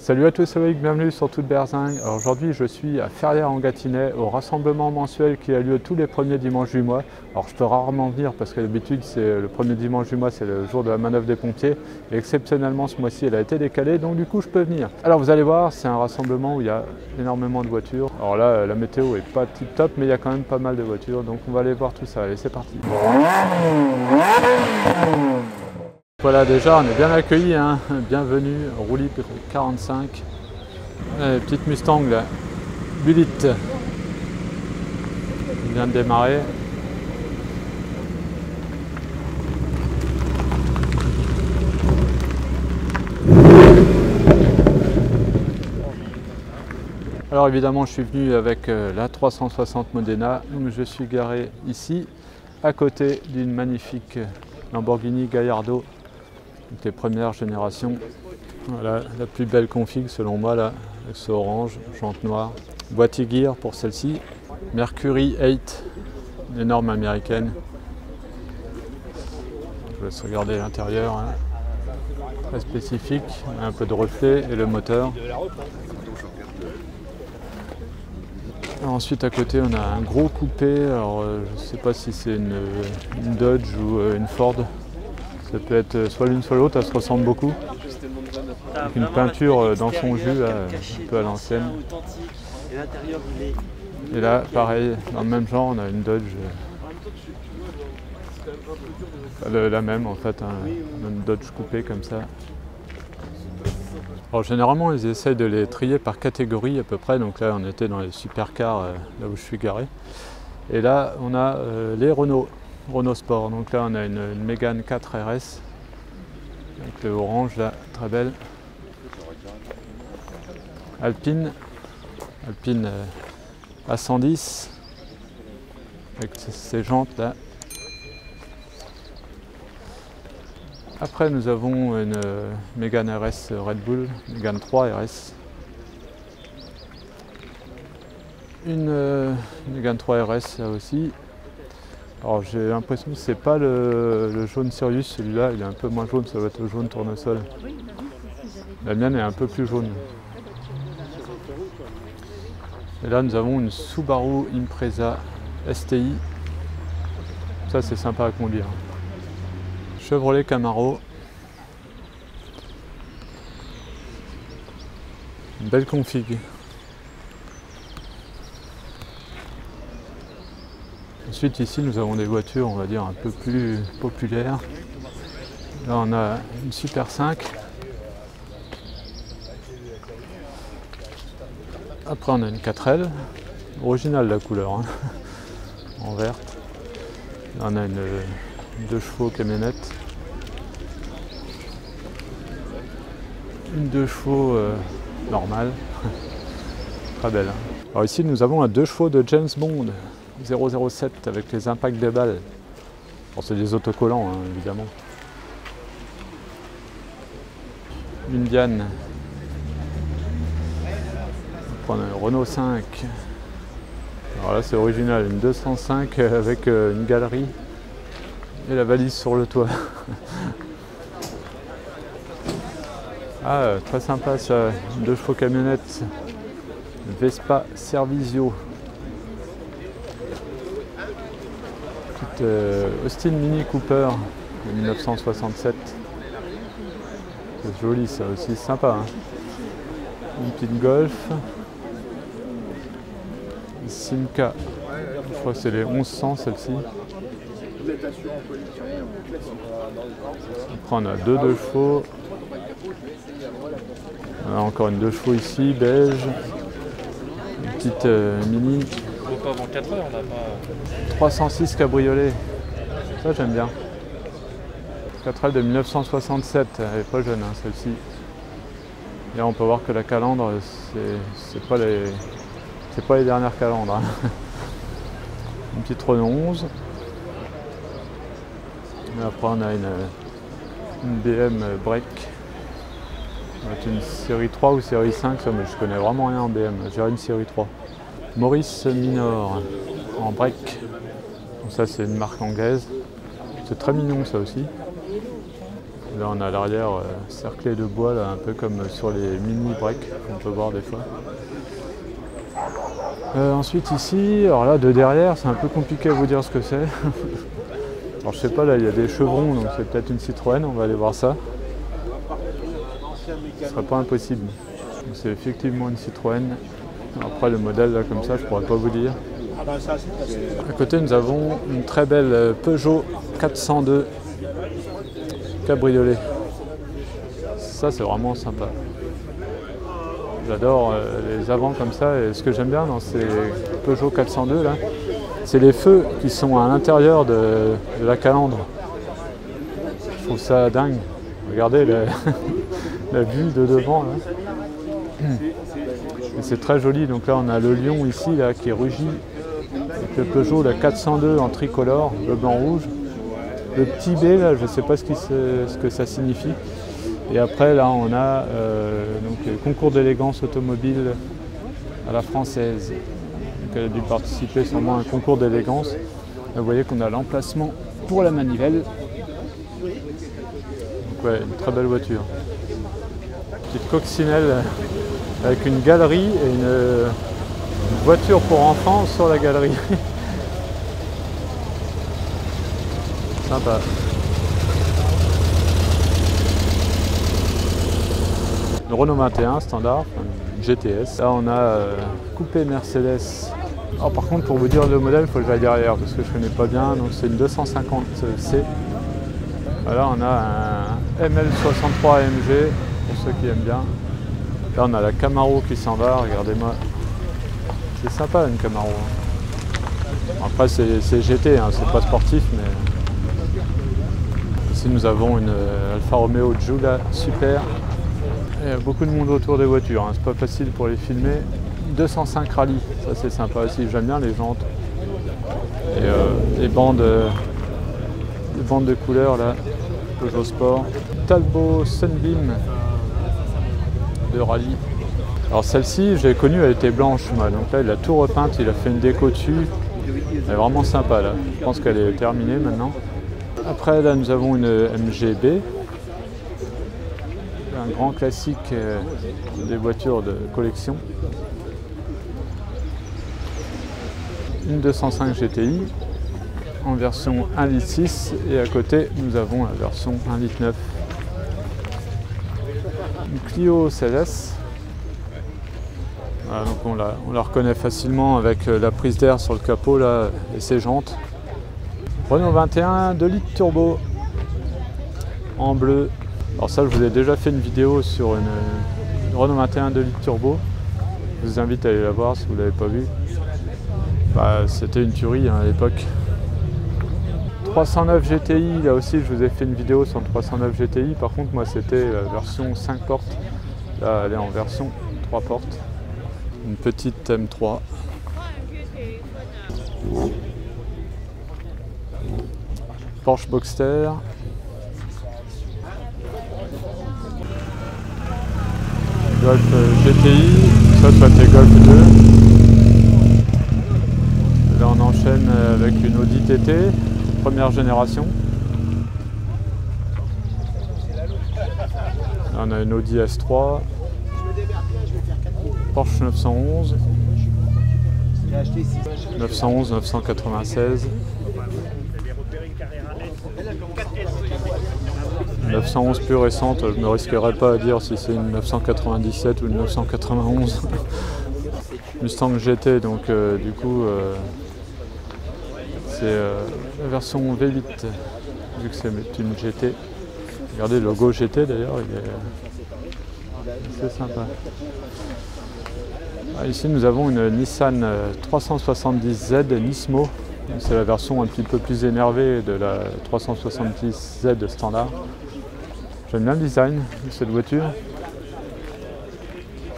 Salut à tous, c'est Loïc, bienvenue sur Toute Berzingue. Alors aujourd'hui je suis à Ferrières-en-Gâtinais au rassemblement mensuel qui a lieu tous les premiers dimanches du mois. Alors je peux rarement venir parce que d'habitude c'est le premier dimanche du mois, c'est le jour de la manœuvre des pompiers. Et exceptionnellement ce mois-ci elle a été décalée, donc du coup je peux venir. Alors vous allez voir, c'est un rassemblement où il y a énormément de voitures. Alors là la météo est pas tip top mais il y a quand même pas mal de voitures, donc on va aller voir tout ça. Allez, c'est parti. Voilà, déjà on est bien accueillis, hein. Bienvenue, Roulis 45, petite Mustang là, Bullitt, il vient de démarrer. Alors évidemment je suis venu avec la 360 Modena, donc je suis garé ici, à côté d'une magnifique Lamborghini Gallardo. Les premières générations, voilà la plus belle config selon moi là, avec ce orange, jante noire, boîtier gear pour celle-ci, Mercury 8, une norme américaine. Je vous laisse regarder l'intérieur, hein. Très spécifique, un peu de reflet et le moteur. Alors ensuite à côté on a un gros coupé, alors je ne sais pas si c'est une Dodge ou une Ford. Ça peut être soit l'une soit l'autre, elle se ressemble beaucoup. Avec une peinture dans son jus, là, un peu à l'ancienne. Et là, pareil, dans le même genre, on a une Dodge. La même en fait, hein, une Dodge coupée comme ça. Alors généralement, ils essayent de les trier par catégorie à peu près. Donc là, on était dans les supercars, là où je suis garé. Et là, on a les Renault Sport. Donc là on a une Mégane 4 RS avec le orange là, très belle. Alpine A110 avec ses jantes là. Après nous avons une Mégane RS Red Bull, Mégane 3 RS. Une Mégane 3 RS là aussi. Alors j'ai l'impression que c'est pas le jaune Sirius, celui-là il est un peu moins jaune, ça va être le jaune tournesol. La mienne est un peu plus jaune. Et là nous avons une Subaru Impreza STI. Ça c'est sympa à conduire. Chevrolet Camaro. Une belle config. Ensuite ici nous avons des voitures on va dire un peu plus populaires. Là on a une Super 5. Après on a une 4L, originale la couleur, hein, en verte. Là on a une 2 chevaux camionnette. Une 2 chevaux normale. Très belle. Hein. Alors ici nous avons un 2 chevaux de James Bond. 007 avec les impacts des balles. Bon, c'est des autocollants hein, évidemment. Une Diane. On prend un Renault 5. Alors là c'est original, une 205 avec une galerie et la valise sur le toit. Ah très sympa ça, une 2 chevaux camionnette. Vespa Servisio. Austin Mini Cooper de 1967. C'est joli ça aussi, sympa. Hein. Une petite Golf. Une Simca. Je crois que c'est les 1100 celle-ci. Après on a deux 2 chevaux. On a encore une 2 chevaux ici, beige. Une petite Mini. Avant 4 heures, on n'a pas... 306 cabriolet, ça j'aime bien. 4L de 1967, elle n'est pas jeune hein, celle-ci. Et là on peut voir que la calandre, c'est pas les dernières calandres. Hein. Une petite Renault 11. Et après on a une BM Break. C'est une série 3 ou série 5, ça, mais je connais vraiment rien en BM, j'ai une série 3. Maurice Minor en break. Donc ça c'est une marque anglaise. C'est très mignon ça aussi. Là on a l'arrière cerclé de bois, là, un peu comme sur les mini breaks qu'on peut voir des fois. Ensuite ici, alors là de derrière c'est un peu compliqué à vous dire ce que c'est. Alors je sais pas, là il y a des chevrons, donc c'est peut-être une Citroën, on va aller voir ça. Ce serait pas impossible. C'est effectivement une Citroën. Après le modèle là comme ça je pourrais pas vous dire. À côté nous avons une très belle Peugeot 402 cabriolet. Ça c'est vraiment sympa. J'adore les avants comme ça, et ce que j'aime bien dans ces Peugeot 402 là, c'est les feux qui sont à l'intérieur de la calandre. Je trouve ça dingue. Regardez la vue de devant là. C'est très joli. Donc là on a le lion ici là, qui rugit. Avec le Peugeot la 402 en tricolore, le blanc rouge. Le petit B là, je ne sais pas ce que ça signifie. Et après là on a donc, le concours d'élégance automobile à la française. Donc elle a dû participer sûrement à un concours d'élégance. Vous voyez qu'on a l'emplacement pour la manivelle. Donc ouais, une très belle voiture. Petite coccinelle avec une galerie et une voiture pour enfants sur la galerie. Sympa. Le Renault 21 standard, GTS. Là on a coupé Mercedes. Alors, par contre pour vous dire le modèle, il faut que j'aille derrière parce que je ne connais pas bien. Donc c'est une 250C. Là on a un ML63 AMG pour ceux qui aiment bien. Là on a la Camaro qui s'en va, regardez-moi. C'est sympa une Camaro. Après c'est GT, hein, c'est pas sportif, mais ici nous avons une Alfa Romeo Giulia Super. Il y a beaucoup de monde autour des voitures, hein. C'est pas facile pour les filmer. 205 Rally, ça c'est sympa aussi, j'aime bien les jantes. Et les bandes de couleurs là, Peugeot Sport. Talbot Sunbeam de Rally. Alors celle-ci, je l'ai connue, elle était blanche moi, donc là il a tout repeinte, il a fait une déco dessus. Elle est vraiment sympa là, je pense qu'elle est terminée maintenant. Après là nous avons une MGB. Un grand classique des voitures de collection. Une 205 GTI en version 1,6 litre et à côté nous avons la version 1,9 litre. Une Clio CLS. Voilà, donc on la reconnaît facilement avec la prise d'air sur le capot là, et ses jantes. Renault 21 2 litres turbo en bleu. Alors ça, je vous ai déjà fait une vidéo sur une Renault 21 2 litres turbo. Je vous invite à aller la voir si vous ne l'avez pas vue. Bah, c'était une tuerie hein, à l'époque. 309 GTI, là aussi je vous ai fait une vidéo sur le 309 GTI. Par contre, moi c'était la version 5 portes. Là, elle est en version 3 portes. Une petite M3. Porsche Boxster. Golf GTI, ça c'était Golf 2. Là on enchaîne avec une Audi TT, première génération. Là, on a une Audi S3, Porsche 911, 996. 911 plus récente, je ne me risquerais pas à dire si c'est une 997 ou une 991. Mustang GT, donc du coup c'est la version V8 vu que c'est une GT. Regardez le logo GT d'ailleurs, il est assez sympa. Ici nous avons une Nissan 370Z Nismo. C'est la version un petit peu plus énervée de la 370Z standard. J'aime bien le design de cette voiture.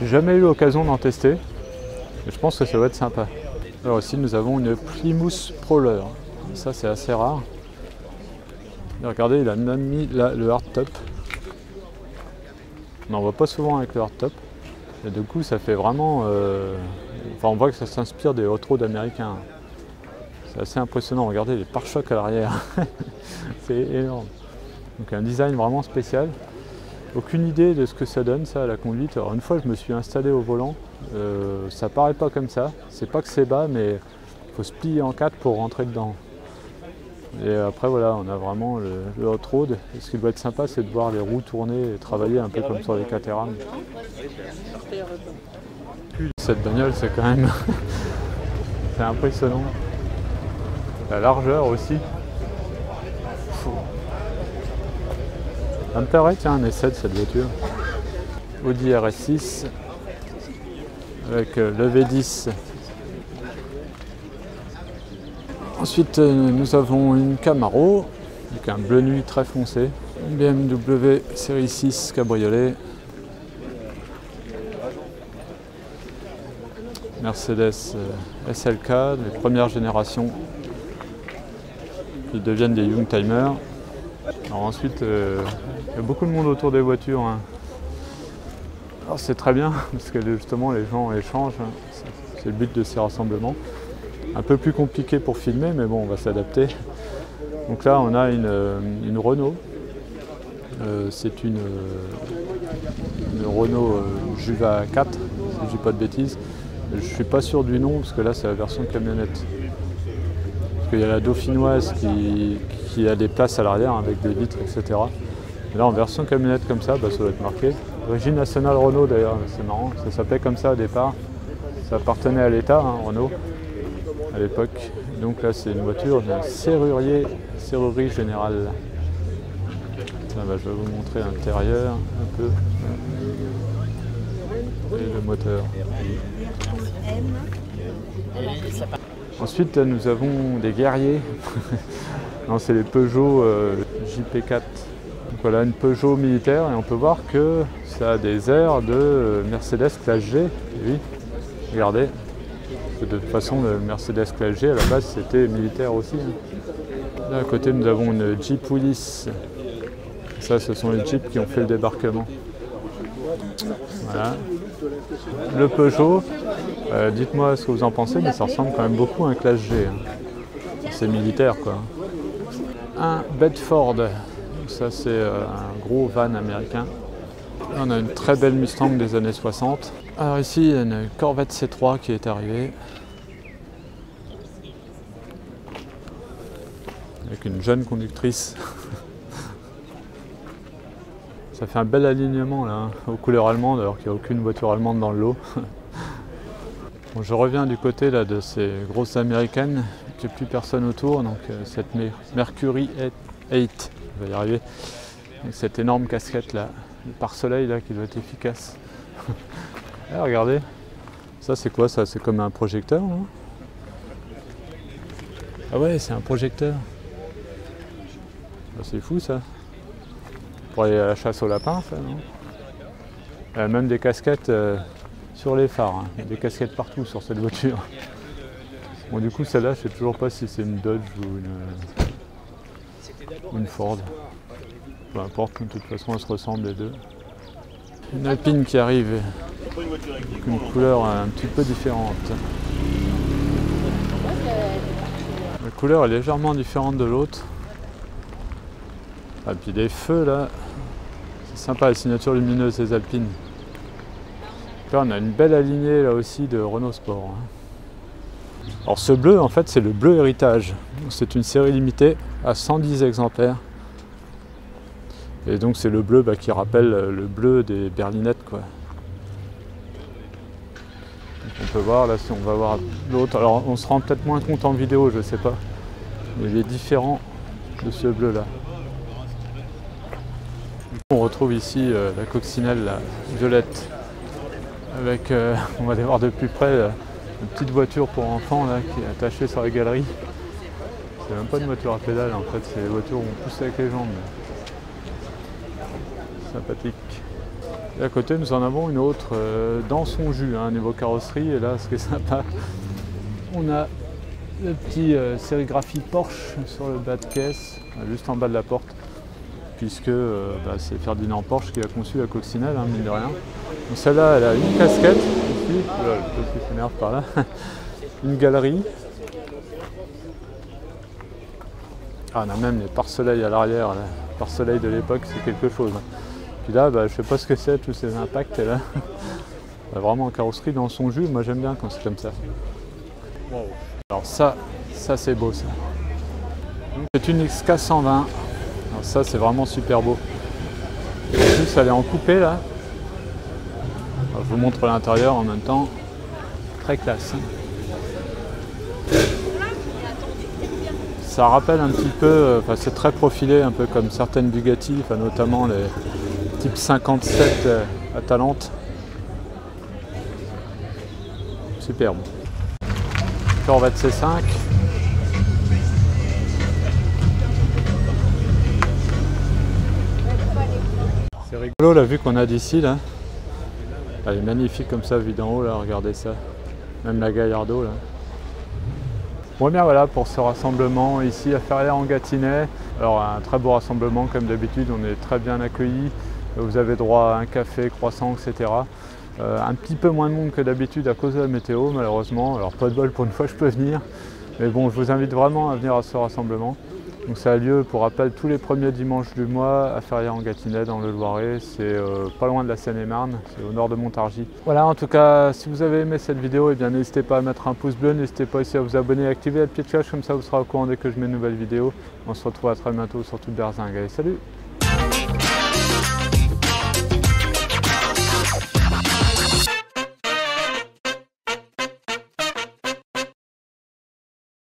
J'ai jamais eu l'occasion d'en tester, mais je pense que ça va être sympa. Alors ici nous avons une Plymouth Prowler. Ça c'est assez rare. Et regardez, il a même mis le hardtop. On n'en voit pas souvent avec le hardtop. Et du coup ça fait vraiment... Enfin on voit que ça s'inspire des hot road américains. C'est assez impressionnant, regardez les pare-chocs à l'arrière. C'est énorme. Donc un design vraiment spécial. Aucune idée de ce que ça donne ça à la conduite. Alors une fois je me suis installé au volant, ça paraît pas comme ça. C'est pas que c'est bas, mais il faut se plier en 4 pour rentrer dedans. Et après voilà, on a vraiment le hot road. Et ce qui doit être sympa, c'est de voir les roues tourner et travailler un peu comme sur les Caterham. Cette bagnole, c'est quand même c'est impressionnant. La largeur aussi. Ça me plairait, tiens, un essai de cette voiture. Audi RS6 avec le V10. Ensuite, nous avons une Camaro avec un bleu nuit très foncé. Une BMW série 6 cabriolet. Mercedes SLK, les premières générations qui deviennent des Youngtimers. Alors ensuite, il y a beaucoup de monde autour des voitures. Hein. Alors c'est très bien parce que justement les gens échangent. Hein. C'est le but de ces rassemblements. Un peu plus compliqué pour filmer, mais bon, on va s'adapter. Donc là, on a une Renault. C'est une Renault Juva 4, si je ne dis pas de bêtises. Je ne suis pas sûr du nom, parce que là, c'est la version camionnette. Parce qu'il y a la dauphinoise qui a des places à l'arrière, avec des vitres, etc. Et là, en version camionnette comme ça, bah, ça doit être marqué. Origine nationale Renault, d'ailleurs, c'est marrant. Ça s'appelait comme ça au départ. Ça appartenait à l'État, hein, Renault, à l'époque. Donc là, c'est une voiture d'un serrurier générale. Là, bah, je vais vous montrer l'intérieur un peu. Et le moteur. Ensuite, nous avons des guerriers. Non, c'est les Peugeot JP4. Donc voilà, une Peugeot militaire, et on peut voir que ça a des airs de Mercedes Classe G. Et oui, regardez. De toute façon, le Mercedes Classe G, à la base, c'était militaire aussi. Là, à côté, nous avons une Jeep Willys. Ça, ce sont les Jeeps qui ont fait le débarquement. Voilà. Le Peugeot, dites-moi ce que vous en pensez, mais ça ressemble quand même beaucoup à un Classe G. Hein. C'est militaire, quoi. Un Bedford. Ça, c'est un gros van américain. Là, on a une très belle Mustang des années 60. Alors ici, il y a une Corvette C3 qui est arrivée. Avec une jeune conductrice. Ça fait un bel alignement là, hein, aux couleurs allemandes, alors qu'il n'y a aucune voiture allemande dans le lot. Bon, je reviens du côté là, de ces grosses américaines, qu'il n'y a plus personne autour, donc cette Mercury 8, on va y arriver, avec cette énorme casquette là, le pare-soleil là qui doit être efficace. Ah, regardez, ça c'est quoi ça? C'est comme un projecteur là? Ah ouais, c'est un projecteur. Ah, c'est fou ça. Pour aller à la chasse au lapin, ça, non? Il y a même des casquettes sur les phares. Hein. Il y a des casquettes partout sur cette voiture. Bon, du coup, celle-là, je ne sais toujours pas si c'est une Dodge ou une Ford. Peu importe, de toute façon, elles se ressemblent les deux. Une Alpine qui arrive avec une couleur un petit peu différente. La couleur est légèrement différente de l'autre. Et puis des feux là, c'est sympa, les signatures lumineuses des Alpines. Là on a une belle alignée là aussi de Renault Sport. Alors ce bleu en fait c'est le bleu héritage. C'est une série limitée à 110 exemplaires. Et donc c'est le bleu qui rappelle le bleu des berlinettes quoi. Donc on peut voir là si on va voir l'autre. Alors on se rend peut-être moins compte en vidéo, je sais pas. Mais il est différent de ce bleu là. On retrouve ici la coccinelle la violette avec, on va aller voir de plus près, une petite voiture pour enfants là, qui est attachée sur la galerie. C'est même pas une voiture à pédale en fait, c'est des voitures où on pousse avec les jambes. Sympathique. Et à côté nous en avons une autre dans son jus, hein, niveau carrosserie, et là ce qui est sympa, on a le petit sérigraphie Porsche sur le bas de caisse, juste en bas de la porte. Puisque c'est Ferdinand Porsche qui a conçu la coccinelle, hein, mine de rien. Donc celle-là, elle a une casquette, ici, voilà, le petit qui s'énerve par là, une galerie. Ah, on a même les pare-soleils à l'arrière, les pare-soleils de l'époque, c'est quelque chose. Puis là, je sais pas ce que c'est, tous ces impacts là. Vraiment, carrosserie dans son jus, moi j'aime bien quand c'est comme ça. Wow. Alors ça c'est beau ça. C'est une XK120. Alors ça c'est vraiment super beau. En plus elle est en coupé là. Alors, je vous montre l'intérieur en même temps. Très classe. Ça rappelle un petit peu, c'est très profilé, un peu comme certaines Bugatti, notamment les type 57 Atalante. Superbe. Corvette C5. C'est rigolo la vue qu'on a d'ici là. Elle est magnifique comme ça, vue d'en haut là, regardez ça. Même la Gallardo là. Bon bien voilà pour ce rassemblement ici à Ferrières-en-Gâtinais. Alors un très beau rassemblement comme d'habitude, on est très bien accueillis. Vous avez droit à un café, croissant, etc. Un petit peu moins de monde que d'habitude à cause de la météo malheureusement. Alors pas de bol, pour une fois je peux venir. Mais bon, je vous invite vraiment à venir à ce rassemblement. Donc ça a lieu, pour rappel, tous les premiers dimanches du mois à Ferrières-en-Gâtinais dans le Loiret. C'est pas loin de la Seine-et-Marne, c'est au nord de Montargis. Voilà, en tout cas, si vous avez aimé cette vidéo, n'hésitez pas à mettre un pouce bleu, n'hésitez pas aussi à vous abonner et à activer la petite cloche, comme ça vous serez au courant dès que je mets une nouvelle vidéo. On se retrouve à très bientôt sur toute Berzingue. Allez, salut!